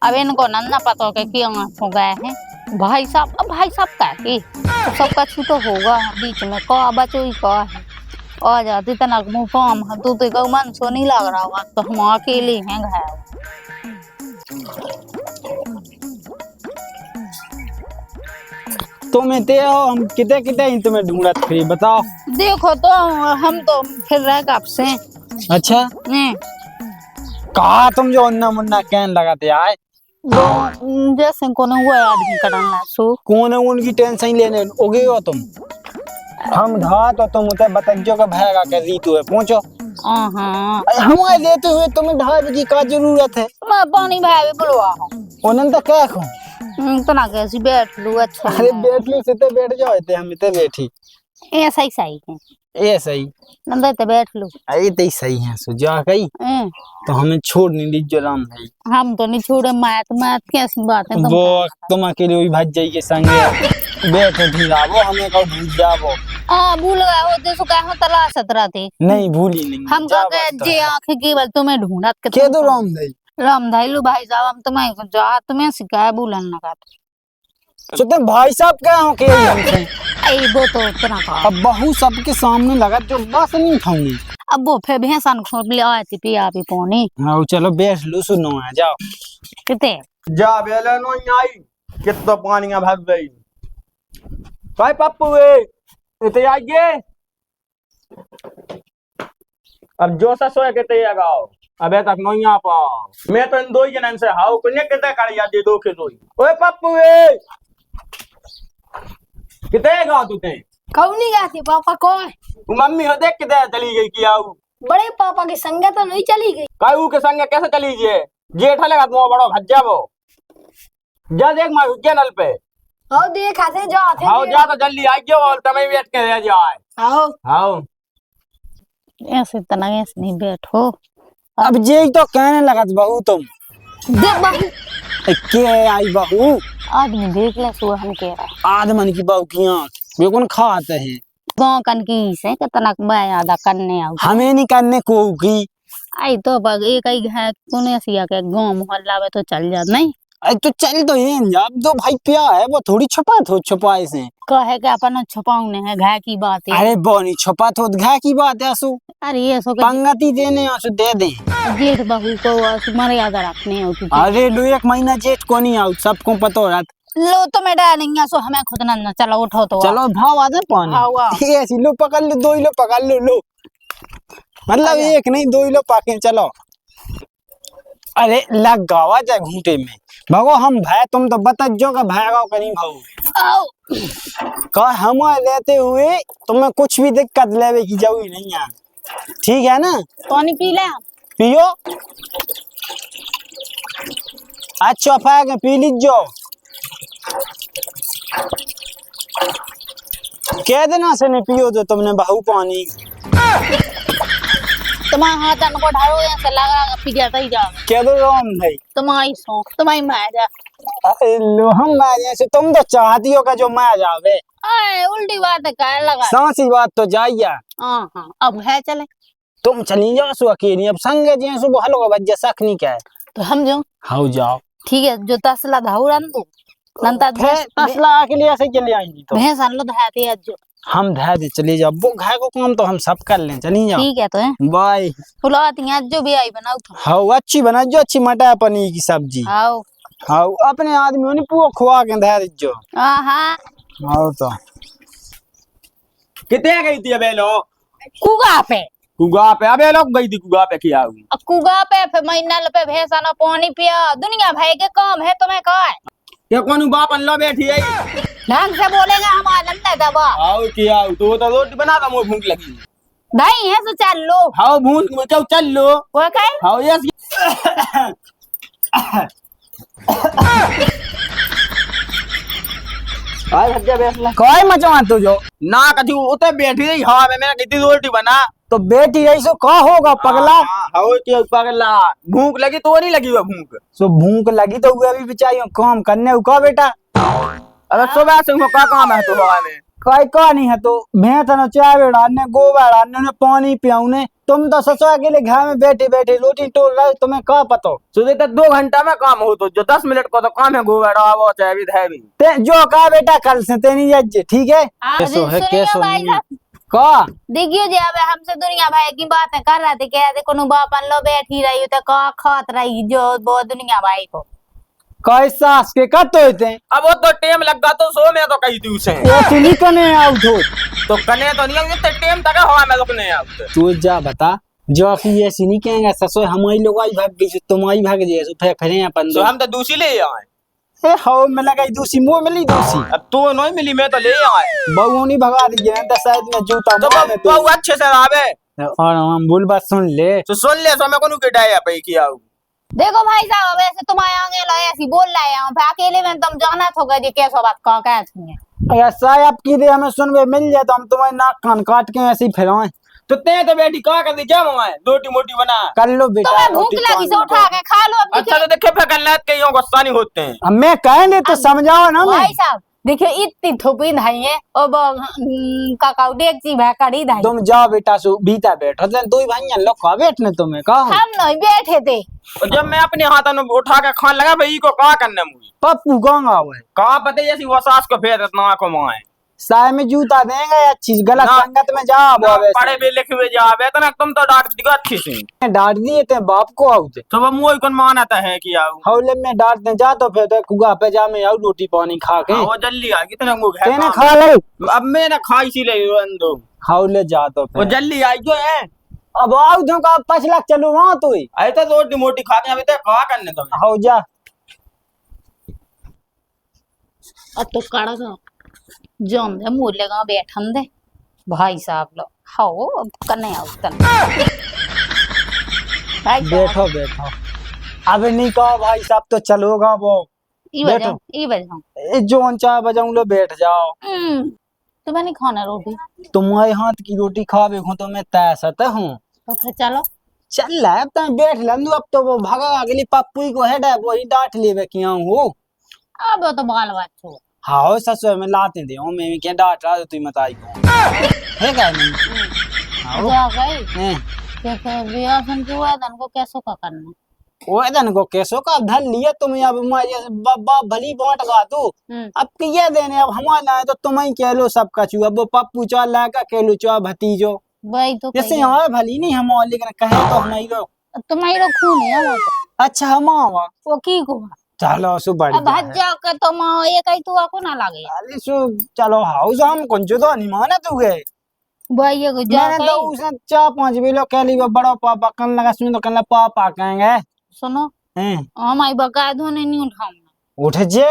अब इनको नन्ना पता के क्यों हो गए हैं भाई साहब। अब भाई साहब का है तो सबका छूटो होगा बीच में का बचो ही का है आ जाती तना मुँह पाम तू तो मन सो नहीं लग रहा होगा तो हम अकेले हैं घर। तुम इतने हो हम कितने कितने ही तुम्हें ढूंढत फिर बताओ। देखो तो हम तो फिर रह कब से। अच्छा कहा तुम जो अन्ना मुन्ना कहने लगाते आए जैसे कोनो हुआ आदमी करना सो कौन है उनकी टेंशन लेने उगे हो तुम। हम धा तो तुम उते बतज्जो का भैगा के रीतु है पहुंचो। हाँ हमारे लेते हुए तुम्हें ढाई की का जरूरत है। मैं पानी भाई बुलवा उन्हें तो क्या कहूं तो ना कैसी बैठ लू अच्छा। अरे बैठ लो सीधे बैठ जाओ इतने हम इतने बैठी ऐसा ही सही है ये सही नंबर ते बैठ लो। अरे ते सही है सुजा गई तो हमें छोड़ नहीं दी जो राम भाई। हम तो नहीं छोड़े मैथ कैसी बात है वो तुम अकेले भी भाग जाई के संगे बैठो ढीला वो हमें कहो भूल जाओ। हां भूल गए होते सो कहो तलाश सतरा थे नहीं भूली नहीं हम कह जे आंखें केवल तुम्हें ढूंढत के दो राम भाई लो भाई साहब हम तुम्हें जा तुम्हें सिखाया भूलन ना तो तुम भाई साहब क्या हो के हमसे आई वो तो इतना का अब बहू सबके सामने लगा जो बस नहीं खाऊंगी। अब वो फिर भैंसन खोप ले आती पिया भी पानी। हां चलो बैठ लो सुनो है जाओ किते जा बेला नो आई कितना पानी भग गई भाई पप्पू ए इते आइए अब जो सा सोए के ते लगाओ अबे तक नहीं आ पाओ मैं तो इन दो ही जनन से हाउ कुने किते कर या दे दो के दो ओए पप्पू ए किते गाओ तुते कब नहीं गया थी पापा को मम्मी हो देख किते चली गई की आऊ बड़े पापा के संगे तो नहीं चली गई काऊ के संग कैसे चली जे जेठा लगा तुम बड़ो भज्जा वो जा देख मार चैनल पे आओ देखा थे जाते हाउ जा तो जल्दी आ गयो और तमे वेट के रह जाए आओ हाउ ऐसे तना ऐसे नहीं बैठो अब जे तो कहने लगा बहू तुम देख बहू के आई बहू आदमी देख ले सो हम कह रहा आदमन की बहू की आंख वे कौन खाते हैं गाँव कन की से कितना मैं आधा करने आऊ हमें नहीं करने को की आई तो बग एक ही है कोने सिया के गांव मोहल्ला में तो चल जा नहीं अरे तो चल तो ये अब दो भाई प्या है वो थोड़ी छुपा थो छुपाए से कहे के अपन छुपाऊने है घाय की बात है। अरे बोनी छुपा थो घाय की बात है आसू अरे ये सो पंगति देने आसू दे दे जेठ बहू को मर्यादा रखने हो अरे लो एक महीना जेठ को नहीं आऊ सबको पता हो रहा लो तो मैं डालेंगे सो हमें खुद ना चलो उठो तो चलो भाव आदे पानी ऐसी लो पकड़ लो दो ही लो पकड़ लो मतलब एक नहीं दो ही लो पाके चलो अरे लग गावा जाए घूंटे में भगो हम भाई तुम तो बतज्जो का भागाओ कहीं भाऊ का हम लेते हुए तुम्हें कुछ भी दिक्कत लेवे की जरूरी नहीं है ठीक है ना। पानी पी ले पियो अच्छा पाएगा पी लीजो कह देना से नहीं पियो तो तुमने बहू पानी तुम्हारे हाथ को ढारो ऐसे लगा पी जाता ही जा कह दो राम भाई तुम्हारी शौक तुम्हारी माया अरे लो हम मारे से तुम तो चाहती हो का जो मैं जावे उल्टी बात है क्या लगा सांसी बात तो जाइया हाँ अब है चले तुम चली जाओ सो अकेली अब संगे जे सुबह हलो का बज्जा सख नहीं क्या है तो हम जाओ हाउ जाओ ठीक है जो तसला धाऊ रन दो नंता तसला के लिए ऐसे चली आएंगी तो भैंस आन लो धाते आज जो हम धै दे चले जाओ वो घाय को काम तो हम सब कर लें चली जाओ ठीक है तो है बाय फुलाती आज जो भी आई बनाओ तो हाउ अच्छी बना जो अच्छी मटर पनीर की सब्जी आओ हाउ अपने आदमी ने पूरा खुआ के धै जो हाँ हाउ तो कितने गई थी अबे लो कुगा पे अबे लोग गई थी कुगा पे क्या हुई कुगा पे फिर महीना पे भैंस आना पानी पिया दुनिया भाई के काम है तुम्हें कहा है ये कौन बाप अल्लाह बैठी है ढंग से बोलेगा हम आनंद है दबा आओ क्या तो रोटी बना था मुझे भूख लगी नहीं है तो चल लो हाउ भूख में क्यों चल लो वो कहे हाउ यस आज हज्जा बैठला कोई मचवा तू जो ना कछु उते बैठी रही हवा में मैंने कितनी रोटी बना तो बेटी ऐसो का होगा पगला हाउ क्या पगला भूख लगी तो नहीं लगी वो भूख सो भूख लगी तो अभी बेचारी काम करने का बेटा अबे सुबह से का काम है तो हवा में कोई का नहीं है तो मैं तो चाय बेड़ाने गोबर डालने ने पानी पियाउने तुम तो ससुर के लिए घर में बैठे बैठे रोटी टोल रहे हो, तुम्हें क्या पता। सुबह तक 2 घंटा में काम हो तो जो 10 मिनट का तो काम है गोबर डालो चाहे भी है भी ते जो कहा बेटा कल से तेनी जज ठीक है। कैसो है सुनिए कैसो भाई नहीं साहब, का देखियो जे अब हमसे दुनिया भाई की बातें कर रहे थे, कह रहे कोनो बापन लो बैठी रही तो का खात रही जो वो दुनिया भाई को कैसा के कत होते अब वो तो टेम लग गा तो सो में तो कही थी उसे ये सुनी कने आउ तो कने तो नहीं आते टेम तक हवा में रुकने आते तू जा बता जो कि ये नहीं कहेंगे ससुर हमारी लोग आई भाग गई तुम्हारी भाग जाए सो फिर फिर अपन तो हम तो दूसरी ले आए ए हाउ में लगाई दूसरी मुंह मिली दूसरी अब तो नहीं मिली मैं तो ले आए बहु नहीं भगा दी है शायद में जूता तो मार में तो वो अच्छे से आवे और हम बोल बात सुन ले तो सुन ले सो मैं कोनु के डाया पे किया देखो भाई साहब, वैसे तुम आगे लो ऐसी बोल रहे हैं फिर अकेले में तुम जाना थोगा जी कैसो बात का क्या है अगर साहब की दे हमें सुनवे मिल जाए तो हम तुम्हारे नाक कान काट के ऐसे ही फिराएं तो ते तो बेटी का कर दी क्या मवाए रोटी मोटी बना कर लो बेटा तुम्हें भूख रोटी लगी से पानी उठा के खा लो। अब अच्छा तो देखे फिर गलत के यो गुस्सा नहीं होते हैं अब मैं कहेंगे तो समझाओ ना मैं भाई साहब देखियो इतनी थोपी धाई है और काकाऊ डेगची भा कड़ी धाई तुम जाओ बेटा सो बीता बैठो तू ही भाई लोग का बैठने तुम्हें कहा हम नहीं बैठे थे। और जब मैं अपने हाथों में उठा के खान लगा भाई को का करने मुझे पप्पू गाँव हुए का पता जैसी वो सास को फेर इतना को माए साय में जूता देंगे अच्छी गलत ना- संगत में जाओ पढ़े भी लिखे हुए जावे तो ना तुम तो डांट दिखा अच्छी से डांट दिए थे बाप को आउते तो वो मुंह कौन मानता है कि आओ हौले में डांटने जा तो फिर तो कुआ पे जा में आऊ रोटी पानी खा के वो जल्दी आ कितना मुंह है तेने काम। खा ले अब मैंने खा इसीलिए अंदो हौले जा तो वो फिर जल्दी आई जो है अब आऊ तो का 5 लाख चलो वहां तो ही आई तो रोटी मोटी खाते अभी तक का करने तुम हौ जा अब तो कड़ा जम दे मूल्य गाँव बैठन दे भाई साहब लो हाओ अब कने आओ तन भाई साहब बैठो बैठो अब नहीं कहो भाई साहब तो चलोगा वो ई बैठो। बजाओ ए, जोन चाय बजाऊं लो बैठ जाओ तुम्हें नहीं खाना रोटी तुम्हारे हाथ की रोटी खावे हूं तो मैं तैसत हूँ तो फिर चलो चल रहा है अब तो बैठ लंदू अब तो वो भगा अगली पप्पू को हेड है वही डांट लेवे किया हूँ अब वो तो बाल बच्चों हाँ ससुर में लाते दे मैं क्या डांट रहा तू बताई को है क्या नहीं हाँ जा गई हैं। देखो बियाह सुन के हुआ तन को कैसो का करना वो इधन को कैसो का धन लिया तुम अब बाप भली बांट गा तू अब किए देने अब हमारा है तो तुम ही कह लो सब कछु अब वो पप्पू चाल लाका कह लो चौ भतीजो वही तो जैसे कही। हमारे भली नहीं हम लेकिन कहे तो हम ही तुम्हारी खून है वो तो अच्छा हम वो की को चलो सु अब बढ़िया है। भज्जा के तो मां ये कही तू को ना लगे अरे सु चलो हाउस हम कौन जो तो नहीं माना तू गए भाई ये को जा मैंने तो कही उसने 4-5 बिलो कह ली वो बड़ो पापा कन लगा सुन तो कन पापा कहेंगे सुनो हैं हमारी बकाया धोने नहीं उठाऊंगा उठ जे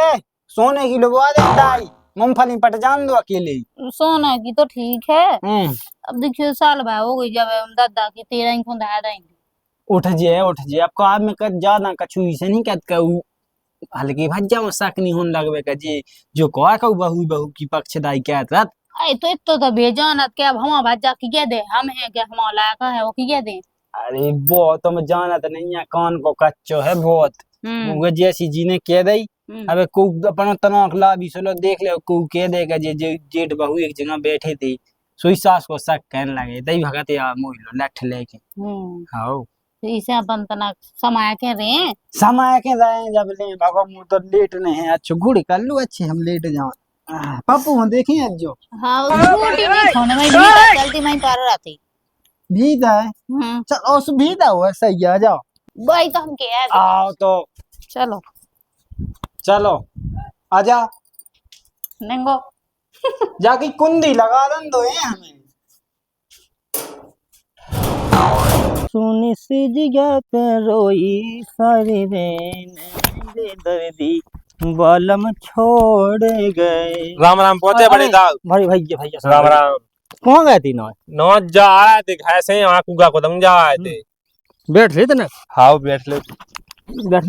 सोने की लगवा दे दाई मूंगफली पट जान दो अकेले सोना की तो ठीक है हैं अब देखियो साल भाई हो गई जब हम दादा की 13 को दादा देंगे उठ जे अब आप में कर ज्यादा कछु से नहीं कहत कहू हल्की भज्जा में शक नहीं होने लगवे का जी जो कह कहू बहू की पक्षदाई कहत रत आई तो इतो तो भेजानत के अब हम भज्जा की के दे हम है के हम लायक है वो की के दे अरे वो तुम जानत नहीं है कान को कच्चो है बहुत वो जैसी जी ने कह दई अबे को अपन तनक ला भी सोलो देख ले को कह देगा जे जेठ बहू एक जगह बैठे थे सोई सास को शक कहने लगे दई भगत या मोइलो लठ लेके हाओ तो इसे अपन तना समय के रे समय के रहे जब ले भगो मुंह तो लेट नहीं है अच्छा घुड़ी कर लू अच्छे हम लेट जाओ पप्पू हम देखें आज जो हां रोटी नहीं खाने में भी चलती मैं पार रहती भीदा है चल उस भीदा हुआ सही आ जाओ भाई तो हम के है आओ तो चलो चलो आजा नेंगो जाके कुंडी लगा दन दो है हमें सुनी सी जगह पे रोई सारी रेन दे दर्दी बालम छोड़ गए राम राम पहुंचे बड़े दाऊ भाई भैया भैया राम राम कौन गए थी ना नौ जा आए थे ऐसे वहां कुगा को दम जा आए थे बैठ रहे थे ना हाउ बैठ ले बैठ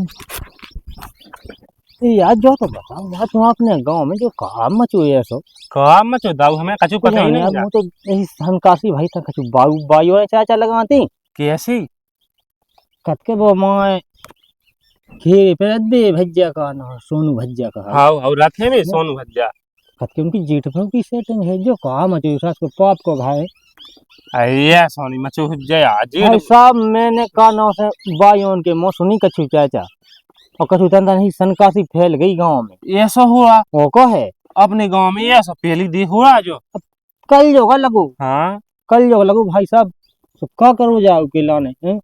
यार जो तो बताओ यार तुम अपने गांव में जो काम मचो है सब काम मचो दाऊ हमें कछु पता ही नहीं यार वो तो यही हनकासी भाई था कछु बायु वाले चाचा लगाती कैसी कत के वो मैं खीर पे दे भज्जा का ना सोनू भज्जा का हाउ हाउ रथे में सोनू भज्जा कत उनकी जेठ भाव की सेटिंग है जो कहा मचे सास को पाप को भाई अये सोनी मचो जय आज भाई साहब मैंने कानों से बायों के मुंह सुनी कछु चाचा और कछु तंदा नहीं सनकासी फैल गई गांव में ऐसा हुआ वो को है अपने गांव में ऐसा पहली दी हुआ जो कल जो लगू हाँ कल जो लगू भाई साहब तो क्या करो जाओ के लाने हैं?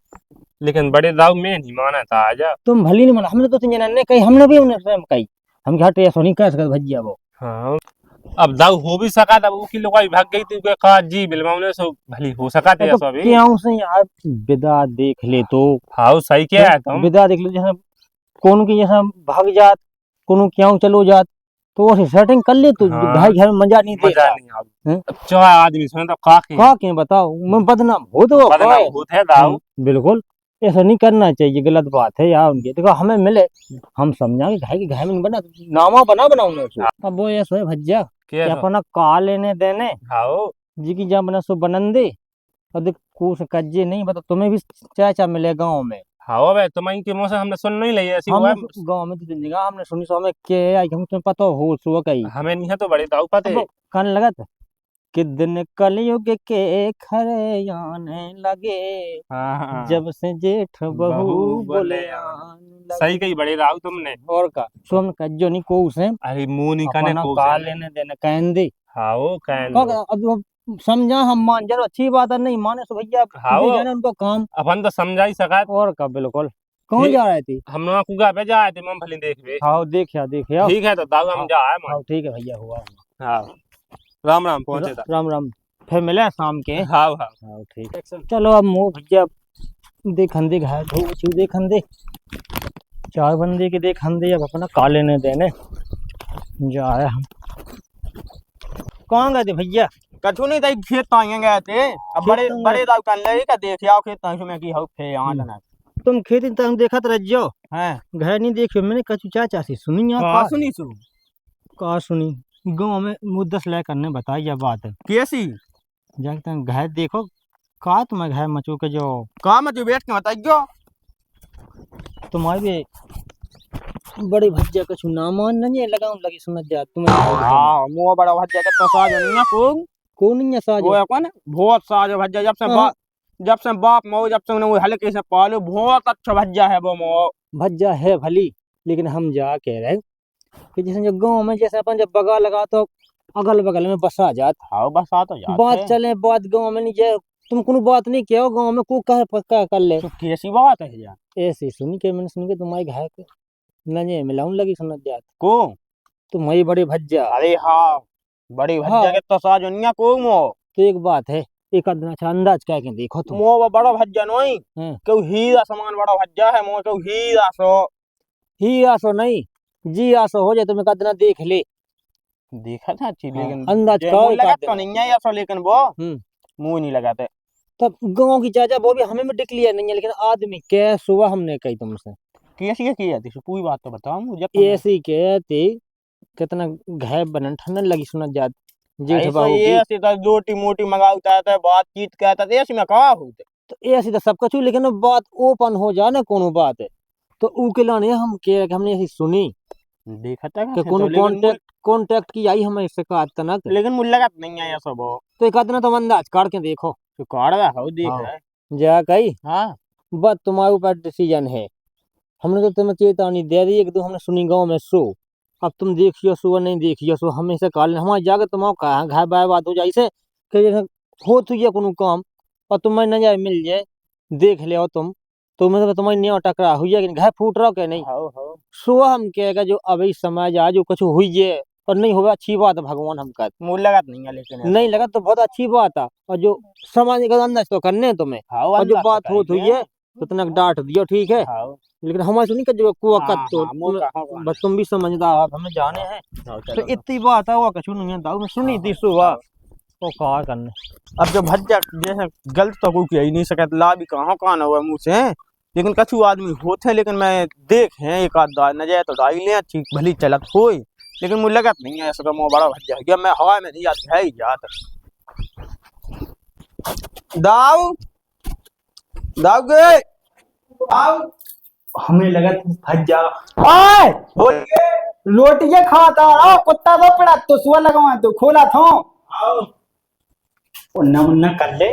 लेकिन बड़े दाऊ में नहीं माना था आजा तुम भली नहीं माना हमने तो तीन ने कही हमने भी उन्हें स्वयं कही हम घाटे ऐसा नहीं कह सकते भजिया वो हाँ अब दाऊ हो भी सका था वो की लोग भाग गई थी कहा जी बिलमाउने सो भली हो सका थे तो ऐसा भी क्यों से यार विदा देख ले तो हाँ सही क्या है तुम विदा देख ले जैसे कौन की जैसा भाग जात कौन क्यों चलो जात तो वो सेटिंग कर ले तो हाँ। भाई घर में मजा नहीं मजा देगा नहीं आती अच्छा आदमी सुने तो का का के बताओ मैं बदनाम हो तो बदनाम होते है दाऊ बिल्कुल ऐसा नहीं करना चाहिए गलत बात है यार उनकी देखो हमें मिले हम समझाएंगे घाय के घाय में बना नामा बना बनाऊंगा अब वो ऐसा है भज्जा कि क्या अपना का लेने देने हाँ जी की जब बना सो बनन दे और देख कुछ कज्जे नहीं बता तुम्हें भी चाचा मिले गाँव में हाँ भाई तुम्हारी के मुंह से हमने सुन नहीं ली ऐसी हुआ हम गाँव में तो जिंदगी हमने सुनी सो हमें के आई हम तुम्हें पता हो सुबह कही हमें नहीं है तो बड़े दाऊ पते कान लगत कि दिन कलयुग के खरे आने लगे हाँ जब से जेठ बहू बोले सही कही बड़े दाऊ तुमने और का सुन कज्जो नहीं को उसे अरे मुंह नहीं कने अपना को का लेने देने कहन दे हाँ वो कहन का अब वो समझा हम मान जरो अच्छी बात है नहीं माने तो भैया हाँ वो जाने उनको काम अपन तो समझा ही सका और का बिल्कुल कौन जा रहे थे हम लोग कुगा पे जाए थे हम भली देख वे हाँ देखिया ठीक है तो दाऊ हम जाए हाँ ठीक है भैया हुआ हाँ राम राम पहुंचे था राम राम फिर मिले शाम के हाँ हाँ हाँ ठीक है चलो अब मुँह भैया देखन दे घाय धो चू देखन दे चार बंदे के देखन दे अब अपना का लेने देने जा रहे हम कहाँ गए थे भैया कछु नहीं तई खेत तांगे गए थे अब बड़े में- बड़े दाऊ कन ले का देख आओ खेत तांगे में की हो फे यहां जना तुम खेती तो हम देखत रह जाओ हैं घर नहीं देखियो मैंने कछु चाचा से सुनी यहाँ का सुनी सु का सुनी गाँव में मुद्दस ले करने बताई यह बात है कैसी जाके घर देखो का तुम्हें घर मचो के जो का मत बैठ के बताइयो तुम्हारे भी बड़ी भज्जा कछु ना मान नहीं लगाऊं लगी सुनत जा तुम्हें हां मुंह बड़ा भज्जा के तो साज नहीं को कौन नहीं साज वो है कौन बहुत साज भज्जा जब से बाप मो जब से उन्हें वो हल्के से पालो बहुत अच्छा भज्जा है वो मो भज्जा है भली लेकिन हम जा कह रहे कि जैसे जो गाँव में जैसे अपन जब बगा लगा तो अगल बगल में बसा जात हां बस आ तो जात बात चले बात गाँव में नहीं जाए तुम कोनो बात नहीं किया गाँव में को कह पक्का कर ले तो कैसी बात है यार ऐसी सुनी के मैंने सुनी के तुम्हारी घर के नजे मिलाऊं लगी सुनत जात को तुम्हारी बड़ी भज्जा अरे हां बड़ी भज्जा हाँ। के तो साज नहीं को मो तो एक बात है एक आदमी अच्छा अंदाज कह के देखो तुम मो वो बड़ा भज्जा नहीं हाँ। क्यों हीरा समान बड़ा भज्जा है मो क्यों हीरा सो ही आसो नहीं जी आसो हो जाए तुम्हें कदना देख ले देखा था अच्छी हाँ, लेकिन अंदाज जे का मुंह एक लगा आदमी। तो नहीं है ऐसा लेकिन वो हम्म। मुंह नहीं लगाते तब गाँव की चाचा वो भी हमें भी डिक्लियर नहीं है लेकिन आदमी क्या सुबह हमने कही तुमसे कैसी की जाती है पूरी बात तो बताओ मुझे जब ऐसी कहते कितना घर बनन ठंडन लगी सुनत जात जेठ ऐसा बहू ये की ऐसी तो रोटी मोटी मंगाता है बातचीत कहता है ऐसी में कहा होते तो ऐसी तो सब कुछ लेकिन अब बात ओपन हो जाए ना कोनो बात है तो ऊ के लाने हम कह हमने ऐसी सुनी देखा था कि कोनो कांटेक्ट की आई हमें इससे का तनक लेकिन मुझे लगा नहीं है ऐसा वो तो एक आदमी तुम अंदाज काट के देखो तो काट रहा है देख हाँ। रहा है जा कही हाँ बस तुम्हारे ऊपर डिसीजन है हमने तो तुम्हें चेतावनी दे दी एक दो हमने सुनी गाँव में सो अब तुम देखियो सो नहीं देखियो सो हमेशा काल हमारे जाकर तुम कहा घर बाय बात हो जाए इसे कि जैसे हो तो ये कोनो काम और तुम्हें न जाए मिल जाए देख ले तुम तुम्हें तो तुम्हारी नहीं टकरा हुई है घर फूट रहा क्या नहीं हाँ सो हम कहेगा जो अभी समय जा जो कुछ हुई है और नहीं होगा अच्छी बात है भगवान हम कर मुझे लगा नहीं है लेकिन नहीं लगा तो बहुत अच्छी बात है और जो समाज का अंदाज तो करने हैं तुम्हें हाँ और जो बात हो हुई है तो तनक डांट दियो ठीक है हाँ लेकिन हमारे सुनी का जो कुआ हाँ, कत तो हाँ, वो कहाँ बस तुम भी समझदार आप हमें जाने हैं हाँ, तो चलो। इतनी बात है वो कछु नहीं है दाऊ मैं सुनी थी सुबह वो कहा करने अब जो भज्जा जैसे गलत तो कोई कह ही नहीं सकता ला भी कहाँ कहाँ हुआ मुँह से लेकिन कछु आदमी होते हैं लेकिन मैं देख है एक आध न जाए तो दाई ले अच्छी भली चलत हो लेकिन मुझे लगा नहीं है ऐसा मुँह बड़ा भज्जा गया मैं हवा में नहीं जाती है ही जात दाऊ दाऊ गए दाऊ हमें लगा भज्जा बोलिए रोटियां खाता रहा कुत्ता वो पड़ा तो सुआ लगवा तो खोला था आओ उन्ना मुन्ना कर ले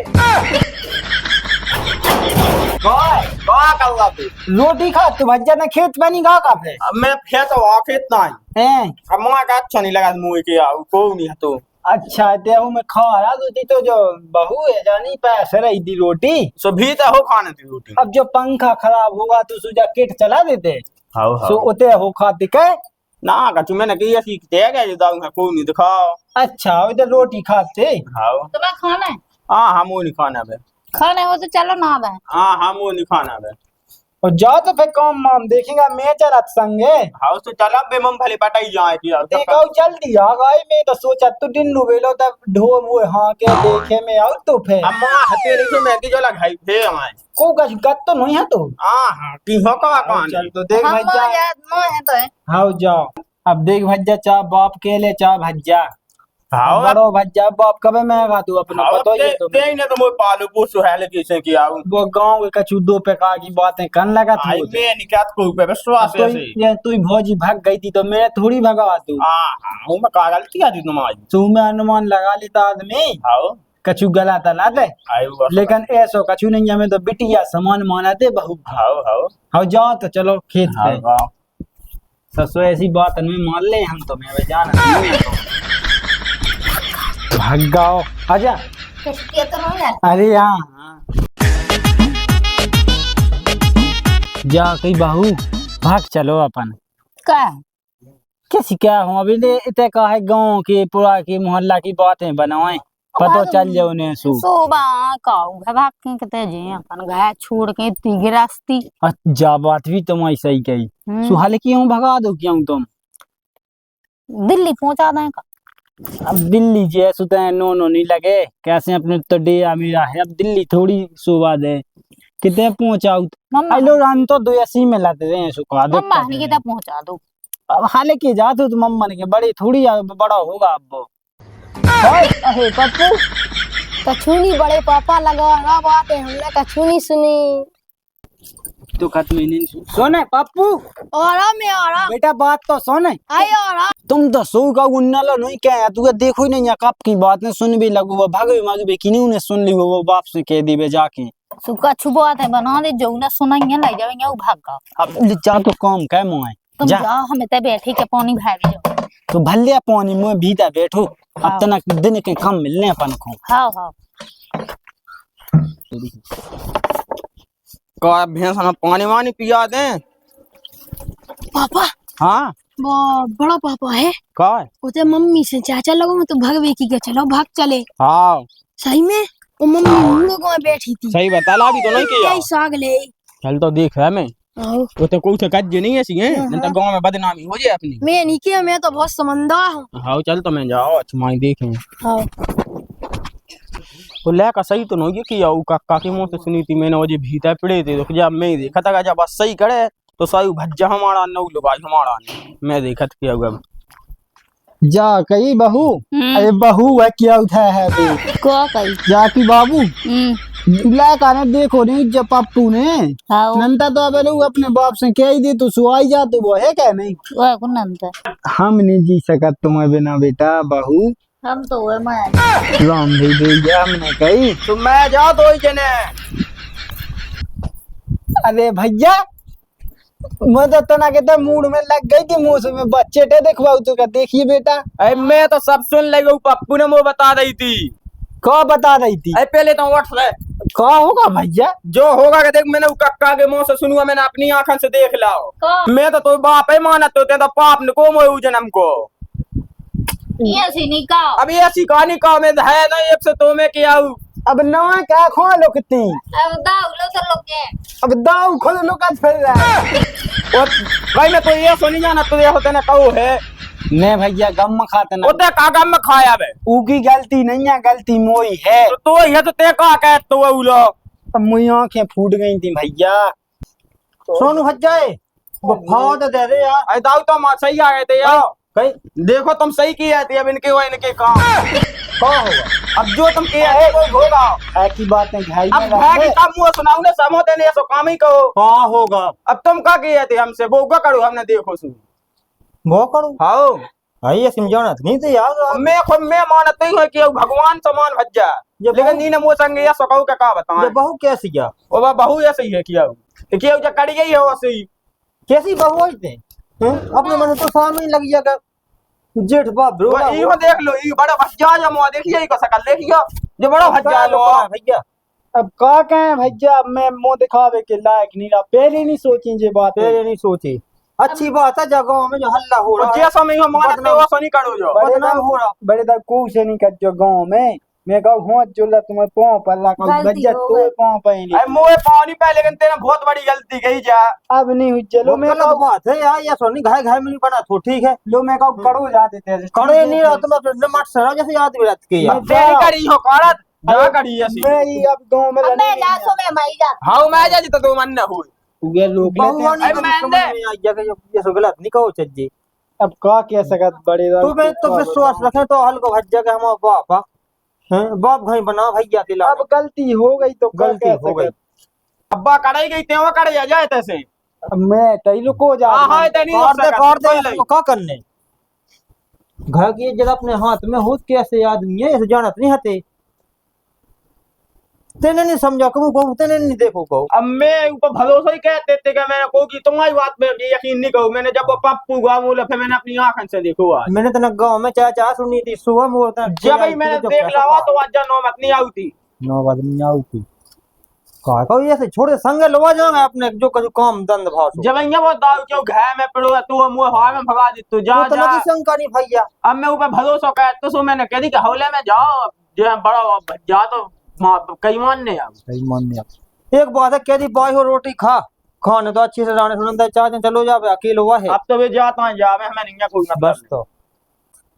कहाँ करूँगा तू? रोटी खा तू भज्जा ने खेत में नहीं गा का फिर अब मैं फिर तो आखिर ना ही हैं अब मुँह का अच्छा नहीं लगा मुँह के आओ को नहीं है तो अच्छा देहू में खा रहा रोटी तो जो बहू है जानी पैसे रही थी रोटी सो भी तो हो खाने की रोटी अब जो पंखा खराब होगा तो सुजा किट चला देते हाँ सो उते हो खाती के ना कछु मैंने कही ऐसी क्या जो दाऊ को नहीं दिखाओ अच्छा उधर रोटी खाते हाँ तुम्हें खाना है? हाँ हम वो नहीं खाना बे खाने हो तो चलो ना बे। हाँ हम वो नहीं खाना बे और जाओ तो फिर काम माम देखेगा मैं चलत संगे हाँ तो चला बे मम भले पटाई जाए कि यार देखो जल्दी आ गए मैं तो सोचा तू दिन नुबेलो तब ढो मुए हाँ के देखे में आओ तो फिर अम्मा हते रही तो मैं की जो लगाई थे हमारे को कछ गत तो नहीं है तू हाँ हाँ की हो का कौन चल तो देख हम भज्जा याद न है तो है। हाँ जाओ अब देख भज्जा चाह बाप के ले चाह भज्जा हाँ बड़ो भज्जा बाप कबे मैं गा तू अपना हाँ पता ही है तुम्हें ते ने तो मोय पालू पोसो है लेकिन से की आऊं वो गांव के कछु दो प्रकार की बातें करने लगा आई तू मैं निकात को पे विश्वास तो ऐसे ये तू भौजी भाग गई थी तो मैं थोड़ी भगा तू हाँ हाँ मैं का गलती आदि तुम्हारी तू में अनुमान लगा लेता आदमी हाँ कछु गला तला दे आई वो लेकिन ऐसो कछु नहीं हमें तो बिटिया समान माना दे बहू हाँ हाँ हाँ जाओ तो चलो खेत हाँ पे ससुर ऐसी बात हमें मान ले हम तो मैं जाना नहीं है तो भाग गाओ आजा किसके तो नहीं है? अरे हाँ जा कहीं बहू भाग चलो अपन क्या? कैसी क्या हो अभी ले इतने का है गांव के पूरा के मोहल्ला की बातें बनाए पता चल जाओ उन्हें सु सुबह काऊ घर भाग के कहते जी अपन घर छोड़ के इतनी गिरस्ती। जा बात भी तुम ऐसा ही कही सुहाले क्यों भगा दो क्यों तुम दिल्ली पहुंचा दें का? अब दिल्ली जैसे तो नो नहीं लगे कैसे अपने तो डेरा मेरा है अब दिल्ली थोड़ी सुबह दे कितने पहुंचाऊ मम्मा हेलो रान तो 82 में लाते रहे सुखा दो मम्मा ने कितना पहुंचा दो। अब हाले के जाते हो तो मम्मा ने के बड़े थोड़ी बड़ा होगा अब वो अरे पप्पू कछूनी बड़े पापा लगा ना बात है हमने कछूनी सुनी तो खत्म ही नहीं सोने पप्पू और मैं आ रहा बेटा बात तो सोने आई आ रहा तुम तो सो का उन्नला नहीं क्या तू देखो ही नहीं या कब की बात ने सुन भी लगू वो भागे मागे भी किन्हीं ने सुन ली वो बाप से कह दी बे जाके सुका छुबा है बना दे जो ना सुनाइए ले जाएंगे वो भाग का। अब ले जा तो काम क्या मुँह तुम जा जाओ हमें तो बैठे के पानी भाग जाओ। तो भले पानी मुँह भीतर बैठो अब तक दिन के कम मिलने अपन को हाँ हाँ का भैंस हमें पानी वानी पिया दें पापा हाँ वो बड़ा पापा है का उसे मम्मी से चाचा लोगों में तो भगवे की के चलो भाग चले हाँ सही में वो मम्मी हम लोगों में बैठी थी सही बता ला भी तो नहीं किया यही साग ले चल तो देख है मैं आओ वो तो कोई कज्जे नहीं ऐसी है नहीं तो गांव में बदनामी हो जाए अपनी मैं नहीं किया मैं तो बहुत समझदार हूँ हाँ चल तो मैं जाओ अच्छा माई देखें आओ तो लेका सही तो नहीं किया वो काका के मुंह से सुनी थी मैंने वो जो भीतर पड़े थे तो जब मैं देखा था जब बस सही करे तो सही भज्जा हमारा नौ लोग हमारा नहीं मैं देखा था किया हुआ जा कही बहू अरे बहू है क्या उठा है अभी को कही जा की बाबू लाका ने देखो नहीं जब पप्पू ने हाँ नंदा तो अब लोग अपने बाप से कह ही दे तो सुहाई जा तो वो है क्या नहीं वो कौन नंद हम नहीं जी सकत तुम्हें बिना बेटा बहू हम तो वो मैं राम भी दे गया हमने कही तो मैं जा दो जने अरे भैया मैं तो तना के तो मूड में लग गई थी मुंह से में बच्चे टे देखवाऊ तो का देखिए बेटा अरे मैं तो सब सुन लगे पप्पू ने वो बता रही थी कौ बता रही थी अरे पहले तो उठ ले कौ होगा भैया जो होगा कि देख मैंने कक्का के मुंह से सुनुआ मैंने अपनी आंखों से देख लाओ मैं तो बाप ही माना तो पाप ने को मोय जन्म को ये सीनी का अब ये ऐसी कहानी का में है ना एक से तो मैं क्या हूँ अब नवा क्या खो लोकती अब दाऊ लो तो लोग के अब दाऊ खुद लोकत फिर रहा है और भाई मैं तो ये सुनी जाना तुझे होते ना कहो है ने भैया गम खाते ना उते कागम में खाया बे उकी गलती नहीं है गलती मोई है तो ये तो ते का कह तो उलो अब मुई आंखें फूट गई थी भैया सोनू भज्जाए वो खाओ तो दे दे यार अरे दाऊ तो मां सही आ गए थे यार कहीं देखो तुम सही किए थे अब इनके वो इनके काम क्या होगा अब जो तुम किए थे वो होगा ऐसी बातें घाई अब भाई की तब मुंह सुनाऊ ने समोते ने सो काम ही कहो हाँ होगा अब तुम का किए थे हमसे वो का करो हमने देखो सुन वो करूँ हाँ भाई ये समझाना नहीं तो यार मैं मानते ही है कि भगवान समान भज्जा लेकिन नी ने मुँह संगे या सकौ का बताएं ये बहू कैसी क्या ओ बा बहू ऐसे ही है किया तो किया जो कड़ी गई है वैसे ही कैसी बहू आई थे अपने मन तो सामने लग जाएगा जेठ बाप वो इहो देख लो ई बड़ा भज्जा जो मुंह देखिए ई को शकल देखियो जो बड़ा भज्जा लो भैया अब का कहें भैया मैं मुंह दिखावे के लायक नहीं रहा पहले नहीं सोची ये बात तेरे नहीं सोची अच्छी बात है जगहों में जो हल्ला हो रहा है जैसा में मानते हो वैसा नहीं करो जो बदनाम हो रहा बड़े तक कुछ नहीं कर जो गांव में मैं कहूँ हो चुला तुम्हें पाँव पर लगा गलती बज्जा हो तो गई। पाँव पहले अरे मुंह पानी पे लेकिन तेरे बहुत बड़ी गलती गई जा अब नहीं हुई चलो मैं गलत बात है यार ये सोनी घाय घाय में नहीं बना तो ठीक है लो मैं कहूँ करो जाते थे कड़े नहीं रहा तुम अपने मट सरा जैसे याद भी रहती है यार तेरी कड़ी हो कारत जा कड़ी ऐसी मैं ही अब गांव में अब मैं लाशों में मर जा हाउ मैं जा जी तो मन न हुई ये लोग बहुआ नहीं अरे कभी मैं समझ में आई जाके ये सो गलत नहीं कहो चज्जी अब का कह सकत बड़े तू मैं तो विश्वास रखे तो हल्को भज्जा के हम बाप हैं बाप घई बना भैया के ला अब गलती हो गई तो का गलती कह हो गई सकत? अब्बा कड़ाई गई तेवा कड़े जा जाए तैसे अब मैं तैलो को जा हां हां ते नहीं हो काट दे सकता इसको क्या करने घर की इज्जत अपने हाथ में हो कैसे आदमी है इसे जानत नहीं हते तेने नहीं समझा कहूँ तेने नहीं देखो कहूँ अब मैं ऊपर भरोसा ही कहते थे कि मैंने को की तुम्हारी बात पे यकीन नहीं करूं मैंने जब वो पप्पू गाँव बोला फिर मैंने अपनी आंखों से देखो आज मैंने तो गाँव में चाचा सुनी थी सुबह मोड़ता जब भाई मैंने देख लवा तो आज जा नौमत नहीं आई थी 9 बजे नहीं आई थी कहा कहूँ ऐसे छोड़े संग लवा जाओगे अपने जो कुछ काम दंड भाव से। जब અહીંયા वो दाव क्यों घाय में पड़ो तू मुंह हवा में भगा दी तू जा तू तो जा लगी शंका नहीं भैया अब मैं ऊपर भरोसा कर तो सो मैंने कह दी कि हौले में जाओ जो बड़ा जा तो कई मान नहीं आप सही मान नहीं एक बात है कह दी बाई हो रोटी खा खाने तो अच्छी से जाने सुनंदा चाहते चलो जा अकेले हुआ है अब तो वे जाता है जा मैं नहीं कोई मतलब बस तो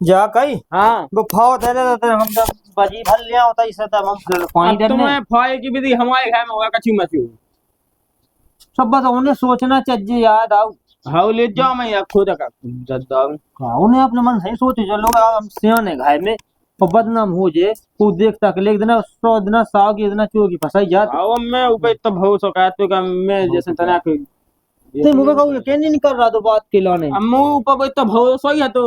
जा कहीं हाँ वो फाव दे देते हम जब बजी भर लिया होता इसे तब हम पानी अब देने तुम्हें फाय की विधि हमारे घर में होगा कच्ची मची हुई सब बस उन्हें सोचना चाहिए याद आओ हाँ ले जाओ मैं यार खुद का जद्दा हाँ उन्हें अपने मन से ही सोचे चलो हम सियाने घाय में और बदनाम हो जे को देखता कि एक दिन 100 दिन साव की दिन चोर की फंसाई जात अब मैं ऊपर इतना भरोसा कर तो का मैं जैसे तना के ते मुझे कहूँ यकीन नहीं कर रहा तो बात के लाने अब मुंह ऊपर इतना भरोसा ही है तो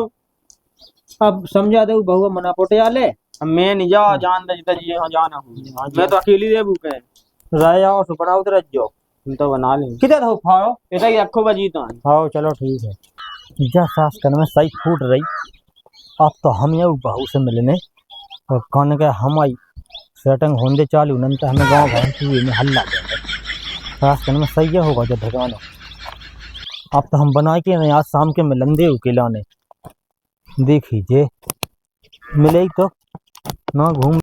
अब समझा दे बहुआ मना पोटे आले अब मैं नहीं जा जान दे जितना जी हाँ जाना हूँ मैं तो अकेली दे बुके राया और सुपना उतर जाओ तुम तो बना ले किधर हो फाड़ो ऐसा ही रखो बजी तो हाँ चलो ठीक है जा सास करने में सही फूट रही अब तो हम ये बहू से मिलने और कहने के हम आई सेटिंग होने चालू नहीं तो हमें गाँव भर में हल्ला सास करने में सही होगा जब भगवान अब तो हम बना के नहीं आज शाम के मिलंदे उकेलाने देखिए मिले तो ना घूम